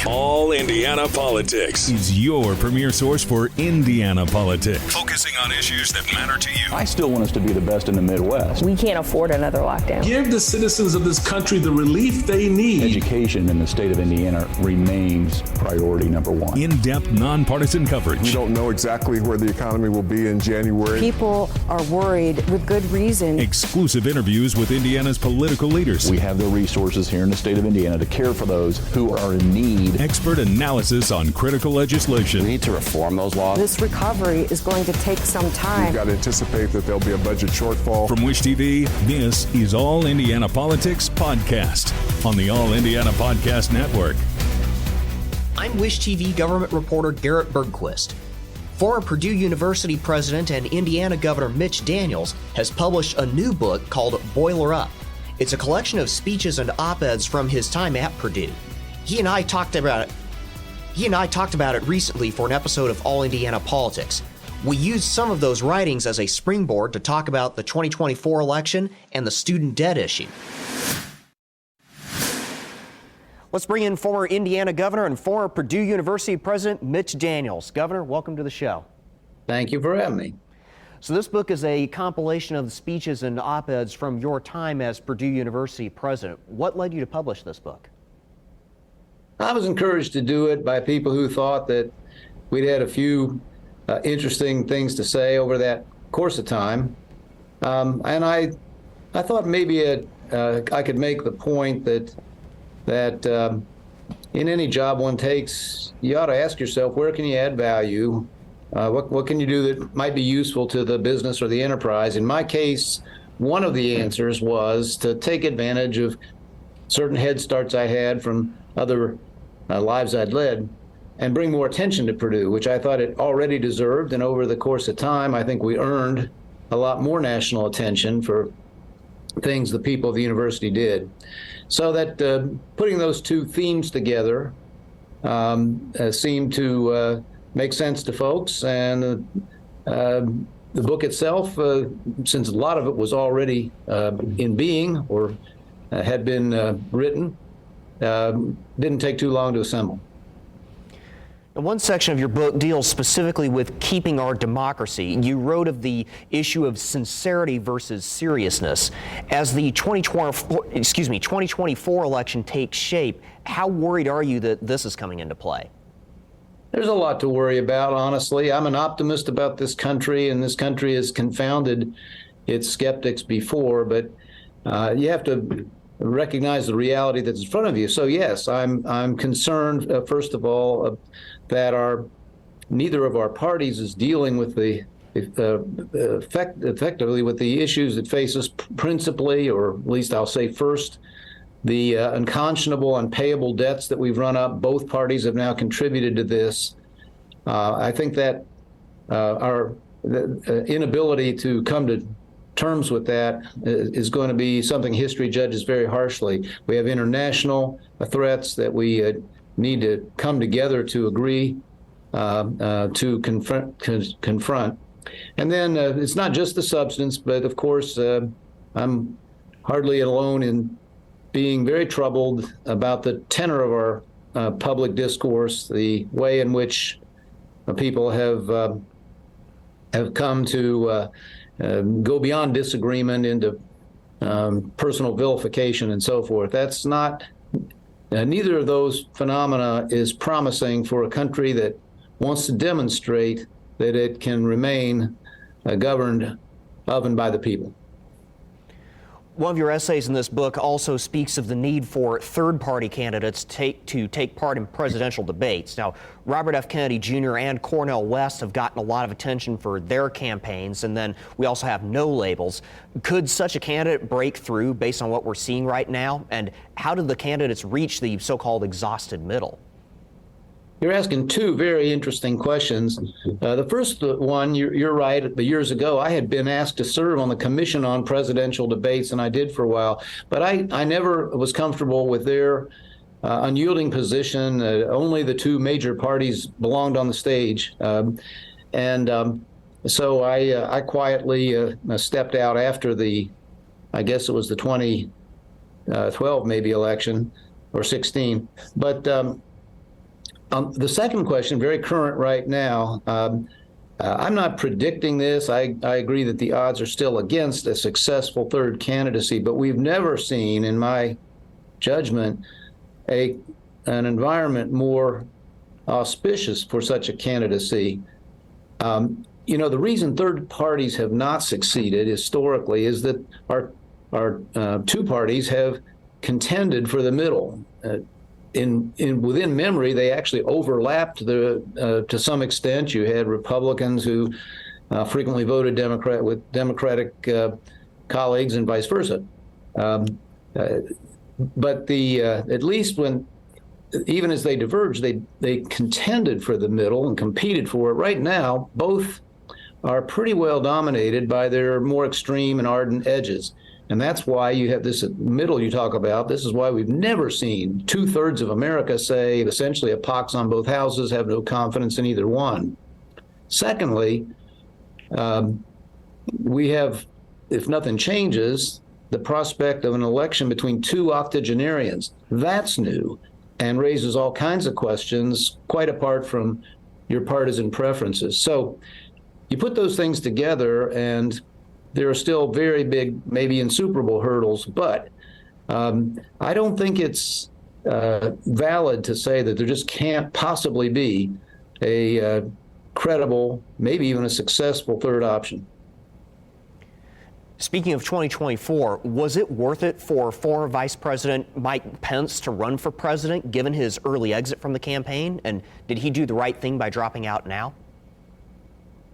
All Indiana Politics is your premier source for Indiana politics, focusing on issues that matter to you. I still want us to be the best in the Midwest. We can't afford another lockdown. Give the citizens of this country the relief they need. Education in the state of Indiana remains priority number one. In-depth, nonpartisan coverage. We don't know exactly where the economy will be in January. People are worried with good reason. Exclusive interviews with Indiana's political leaders. We have the resources here in the state of Indiana to care for those who are in need. Expert analysis on critical legislation. We need to reform those laws. This recovery is going to take some time. We've got to anticipate that there'll be a budget shortfall. From Wish TV, this is All Indiana Politics Podcast on the All Indiana Podcast Network. I'm Wish TV government reporter Garrett Bergquist. Former Purdue University president and Indiana Governor Mitch Daniels has published a new book called Boiler Up. It's a collection of speeches and op-eds from his time at Purdue. He and I talked about it recently for an episode of All Indiana Politics. We used some of those writings as a springboard to talk about the 2024 election and the student debt issue. Let's bring in former Indiana governor and former Purdue University president Mitch Daniels. Governor, welcome to the show. Thank you for having me. So this book is a compilation of the speeches and op-eds from your time as Purdue University president. What led you to publish this book? I was encouraged to do it by people who thought that we'd had a few interesting things to say over that course of time. And I thought maybe I could make the point that in any job one takes, you ought to ask yourself, where can you add value? What can you do that might be useful to the business or the enterprise? In my case, one of the answers was to take advantage of certain head starts I had from other lives I'd led and bring more attention to Purdue, which I thought it already deserved. And over the course of time, I think we earned a lot more national attention for things the people of the university did. So that putting those two themes together seemed to make sense to folks. And the book itself, since a lot of it was already in being or had been written, didn't take too long to assemble. Now, one section of your book deals specifically with keeping our democracy. You wrote of the issue of sincerity versus seriousness. As the 2024 election takes shape, how worried are you that this is coming into play? There's a lot to worry about, honestly. I'm an optimist about this country, and this country has confounded its skeptics before, but you have to recognize the reality that's in front of you. So yes, I'm concerned, first of all, that neither of our parties is dealing with effectively with the issues that face us principally, or at least I'll say first, the unconscionable, unpayable debts that we've run up. Both parties have now contributed to this. I think that our inability to come to terms with that is going to be something history judges very harshly. We have international threats that we need to come together to agree to confront. And then it's not just the substance, but of course, I'm hardly alone in being very troubled about the tenor of our public discourse, the way in which people have come to go beyond disagreement into personal vilification and so forth. That's not, neither of those phenomena is promising for a country that wants to demonstrate that it can remain governed of and by the people. One of your essays in this book also speaks of the need for third-party candidates to take part in presidential debates. Now, Robert F. Kennedy Jr. and Cornel West have gotten a lot of attention for their campaigns, and then we also have no labels. Could such a candidate break through based on what we're seeing right now? And how did the candidates reach the so-called exhausted middle? You're asking two very interesting questions. The first one, you're right. Years ago, I had been asked to serve on the Commission on Presidential Debates, and I did for a while. But I never was comfortable with their unyielding position. Only the two major parties belonged on the stage. So I quietly stepped out after I guess it was the 2012 maybe election, or 16. But the second question, very current right now. I'm not predicting this. I agree that the odds are still against a successful third candidacy, but we've never seen, in my judgment, an environment more auspicious for such a candidacy. The reason third parties have not succeeded historically is that our two parties have contended for the middle. Within memory, they actually overlapped to some extent. You had Republicans who frequently voted Democrat with Democratic colleagues and vice versa. But at least even as they diverged, they contended for the middle and competed for it. Right now, both are pretty well dominated by their more extreme and ardent edges. And that's why you have this middle you talk about. This is why we've never seen 2/3 of America say essentially a pox on both houses, have no confidence in either one. Secondly, we have, if nothing changes, the prospect of an election between two octogenarians. That's new and raises all kinds of questions quite apart from your partisan preferences. So you put those things together and there are still very big, maybe insuperable hurdles, but I don't think it's valid to say that there just can't possibly be a credible, maybe even a successful third option. Speaking of 2024, was it worth it for former Vice President Mike Pence to run for president, given his early exit from the campaign? And did he do the right thing by dropping out now?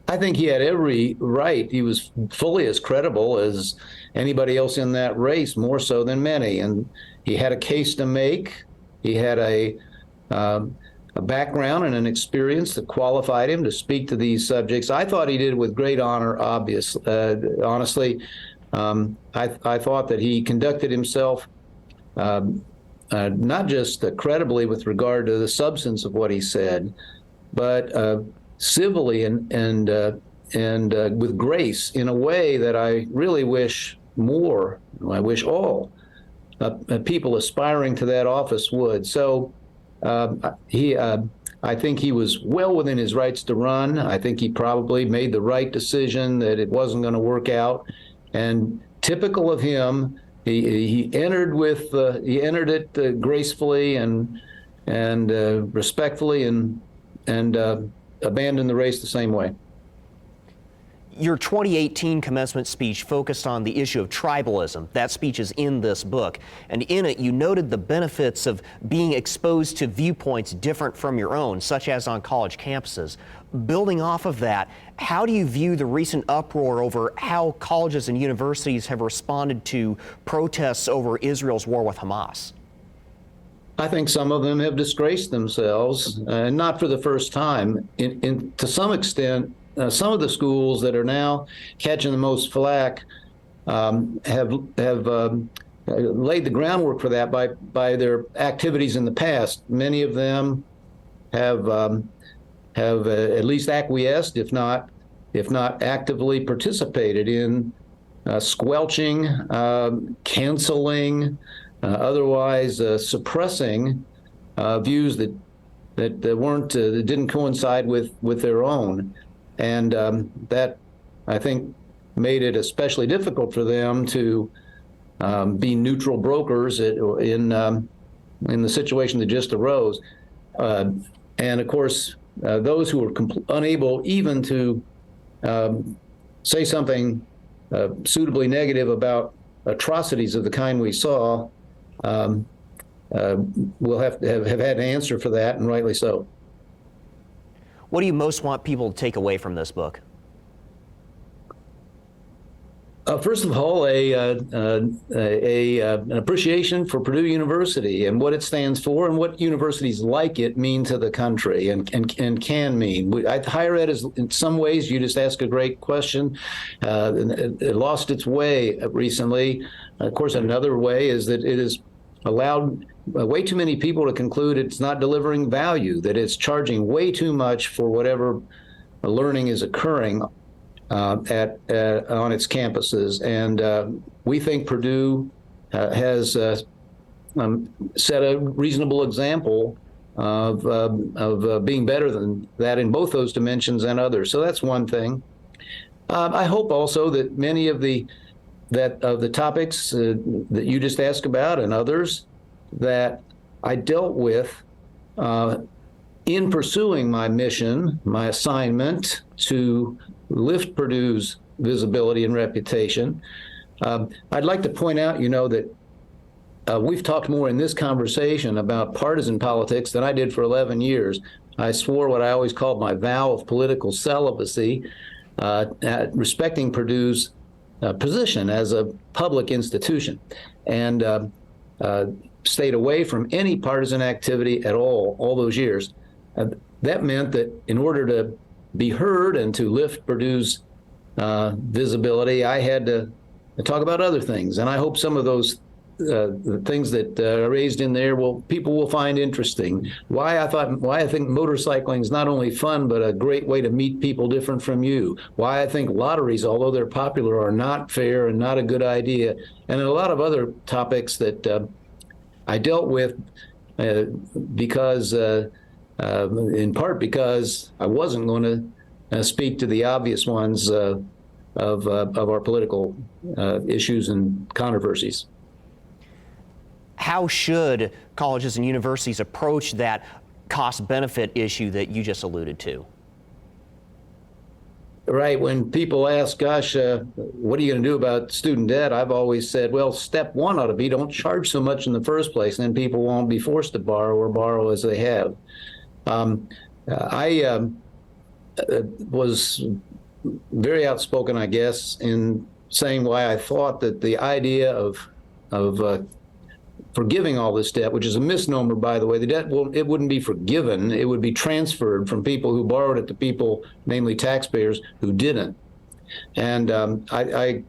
I think he had every right. He was fully as credible as anybody else in that race, more so than many. And he had a case to make. He had a background and an experience that qualified him to speak to these subjects. I thought he did it with great honor, honestly. I thought that he conducted himself not just credibly with regard to the substance of what he said, but civilly and with grace, in a way that I really wish more. I wish all people aspiring to that office would. So I think he was well within his rights to run. I think he probably made the right decision that it wasn't going to work out. And typical of him, he entered it gracefully and respectfully and abandoned the race the same way. Your 2018 commencement speech focused on the issue of tribalism. That speech is in this book. And in it, you noted the benefits of being exposed to viewpoints different from your own, such as on college campuses. Building off of that, how do you view the recent uproar over how colleges and universities have responded to protests over Israel's war with Hamas? I think some of them have disgraced themselves, and not for the first time. To some extent, some of the schools that are now catching the most flack have laid the groundwork for that by their activities in the past. Many of them have at least acquiesced, if not actively participated in squelching, canceling, otherwise suppressing views that didn't coincide with their own. And that, I think, made it especially difficult for them to be neutral brokers in the situation that just arose. And of course, those who were unable even to say something suitably negative about atrocities of the kind we saw will have had an answer for that, and rightly so. What do you most want people to take away from this book? First of all, an appreciation for Purdue University and what it stands for and what universities like it mean to the country and can mean. Higher ed is, in some ways, you just ask a great question. It lost its way recently. Of course, another way is that it has allowed way too many people to conclude it's not delivering value, that it's charging way too much for whatever learning is occurring on its campuses. And we think Purdue has set a reasonable example of being better than that in both those dimensions and others. So that's one thing. I hope also that many of the topics that you just asked about and others that I dealt with in pursuing my mission, my assignment to lift Purdue's visibility and reputation. I'd like to point out, that we've talked more in this conversation about partisan politics than I did for 11 years. I swore what I always called my vow of political celibacy, respecting Purdue's position as a public institution, and stayed away from any partisan activity at all those years. That meant that in order to be heard and to lift Purdue's visibility, I had to talk about other things. And I hope some of those the things that are raised in there people will find interesting. Why I think motorcycling is not only fun, but a great way to meet people different from you. Why I think lotteries, although they're popular, are not fair and not a good idea. And a lot of other topics that I dealt with because, in part because I wasn't going to speak to the obvious ones of our political issues and controversies. How should colleges and universities approach that cost-benefit issue that you just alluded to? Right. When people ask, gosh, what are you going to do about student debt? I've always said, well, step one ought to be don't charge so much in the first place, and then people won't be forced to borrow or borrow as they have. I was very outspoken, I guess, in saying why I thought that the idea of forgiving all this debt, which is a misnomer, by the way. The debt it wouldn't be forgiven. It would be transferred from people who borrowed it to people, namely taxpayers, who didn't. And I,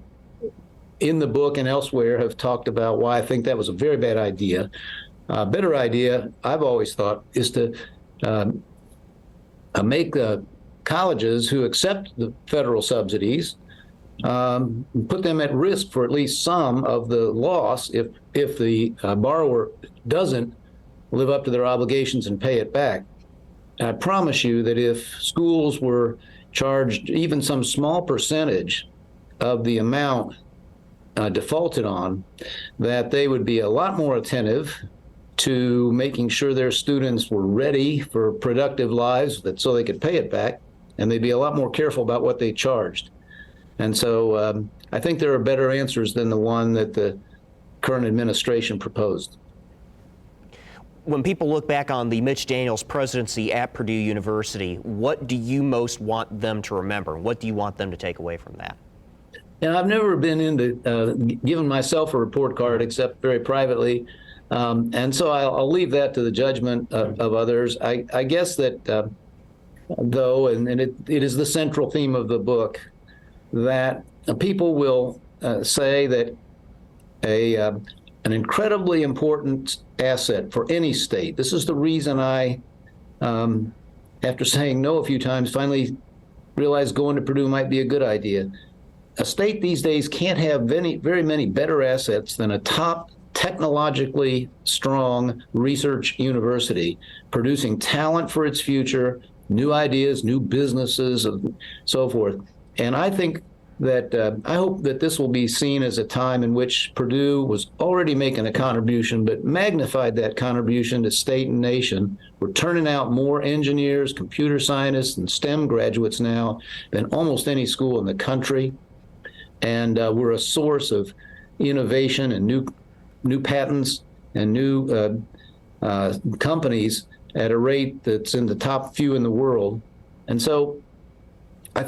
in the book and elsewhere, have talked about why I think that was a very bad idea. A better idea, I've always thought, is to make colleges who accept the federal subsidies put them at risk for at least some of the loss if the borrower doesn't live up to their obligations and pay it back. And I promise you that if schools were charged even some small percentage of the amount defaulted on, that they would be a lot more attentive to making sure their students were ready for productive lives so they could pay it back, and they'd be a lot more careful about what they charged. And so I think there are better answers than the one that the current administration proposed. When people look back on the Mitch Daniels presidency at Purdue University, what do you most want them to remember? What do you want them to take away from that? And I've never been into giving myself a report card except very privately. And so I'll leave that to the judgment of others. I guess that, though, and it is the central theme of the book, that people will say that an incredibly important asset for any state. This is the reason I, after saying no a few times, finally realized going to Purdue might be a good idea. A state these days can't have very many better assets than a top technologically strong research university producing talent for its future, new ideas, new businesses, and so forth. And I think that I hope that this will be seen as a time in which Purdue was already making a contribution, but magnified that contribution to state and nation. We're turning out more engineers, computer scientists, and STEM graduates now than almost any school in the country. And we're a source of innovation and new patents and new companies at a rate that's in the top few in the world. And so I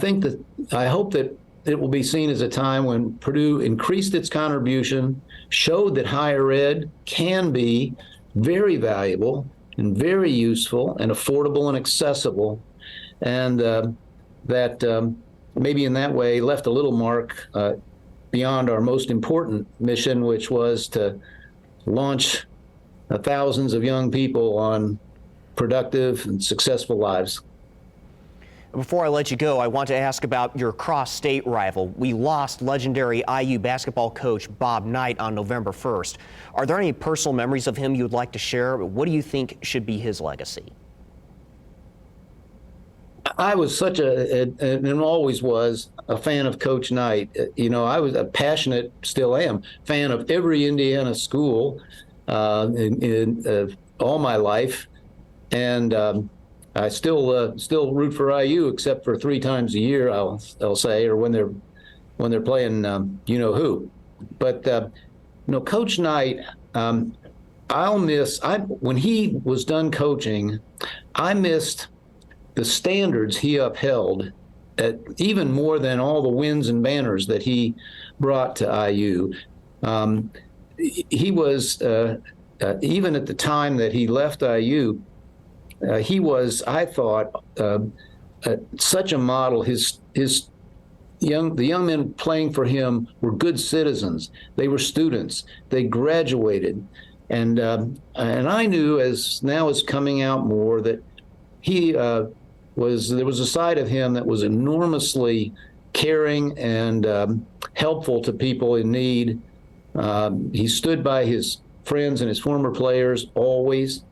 hope that it will be seen as a time when Purdue increased its contribution, showed that higher ed can be very valuable and very useful and affordable and accessible, and that maybe in that way left a little mark beyond our most important mission, which was to launch thousands of young people on productive and successful lives. Before I let you go, I want to ask about your cross-state rival. We lost legendary IU basketball coach Bob Knight on November 1st. Are there any personal memories of him you would like to share? What do you think should be his legacy? I was such and always was a fan of Coach Knight. I was a passionate, still am, fan of every Indiana school in all my life. And I still root for IU, except for 3 times a year, I'll say, or when they're playing who. But Coach Knight, I'll miss. When he was done coaching, I missed the standards he upheld, even more than all the wins and banners that he brought to IU. He was even at the time that he left IU. He was, I thought, such a model. The young men playing for him were good citizens. They were students. They graduated, and I knew, as now is coming out more, that there was a side of him that was enormously caring and helpful to people in need. He stood by his friends and his former players always.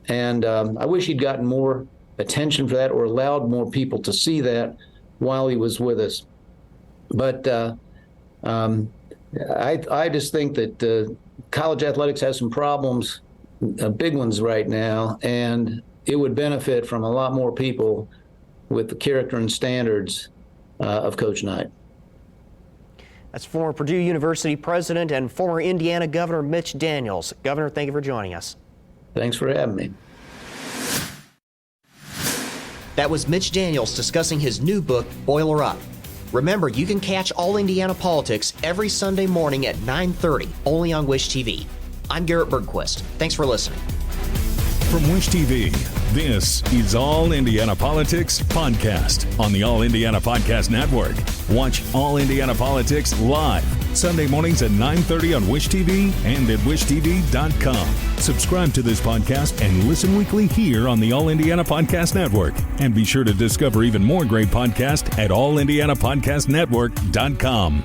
And I wish he'd gotten more attention for that, or allowed more people to see that while he was with us. But I just think that college athletics has some problems, big ones right now, and it would benefit from a lot more people with the character and standards of Coach Knight. That's former Purdue University president and former Indiana Governor Mitch Daniels. Governor, thank you for joining us. Thanks for having me. That was Mitch Daniels discussing his new book, Boiler Up. Remember, you can catch All Indiana Politics every Sunday morning at 9:30, only on Wish TV. I'm Garrett Bergquist. Thanks for listening. From Wish TV, this is All Indiana Politics Podcast on the All Indiana Podcast Network. Watch All Indiana Politics live Sunday mornings at 9:30 on Wish TV and at wishtv.com. Subscribe to this podcast and listen weekly here on the All Indiana Podcast Network. And be sure to discover even more great podcasts at allindianapodcastnetwork.com.